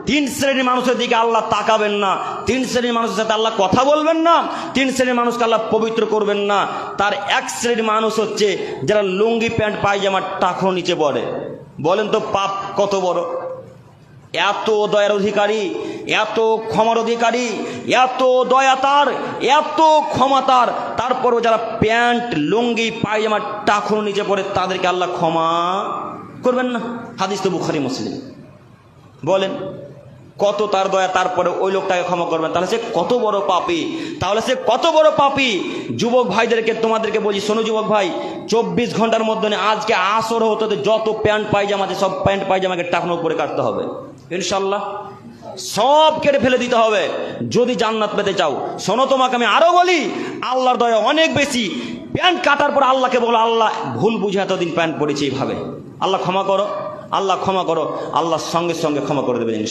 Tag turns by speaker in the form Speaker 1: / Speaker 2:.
Speaker 1: তিন শ্রেণীর মানুষের দিকে আল্লাহ তাকাবেন না, তিন শ্রেণীর মানুষের সাথে আল্লাহ কথা বলবেন না, তিন শ্রেণীর মানুষকে আল্লাহ পবিত্র করবেন না। তার এক শ্রেণীর মানুষ হচ্ছে যারা লুঙ্গি প্যান্ট পায়জামার টাকনো নিচে পড়ে। বলেন তো পাপ কত বড়! এত দয়ার অধিকারী, এত ক্ষমার অধিকারী, এত দয়া তার, এত ক্ষমা তার, তারপরও যারা প্যান্ট লুঙ্গি পায়জামার টাকনো নিচে পড়ে তাদেরকে আল্লাহ ক্ষমা করবেন না। হাদিস তো বুখারী মুসলিম। বলেন কত তার দয়া, তারপরে ওই লোকটাকে ক্ষমা করবেন? তাহলে সে কত বড় পাপী, তাহলে সে কত বড় পাপী। যুবক ভাইদেরকে তোমাদেরকে বলছি, শোনো যুবক ভাই, 24 ঘন্টার মধ্যে আজকে আসর হতে যত প্যান্ট পায়জামা আছে সব প্যান্ট পায়জামাকে টাকনো উপরে কাটতে হবে ইনশাল্লাহ, সব কেটে ফেলে দিতে হবে যদি জান্নাত পেতে চাও। শোনো তোমাকে আমি আরো বলি, আল্লাহর দয়া অনেক বেশি। প্যান্ট কাটার পর আল্লাহকে বলো, আল্লাহ ভুল বুঝে এতদিন প্যান্ট পরেছি এইভাবে, আল্লাহ ক্ষমা করো, আল্লাহ ক্ষমা করো, আল্লাহ সঙ্গে সঙ্গে ক্ষমা করে দেবেন ইনশাআল্লাহ।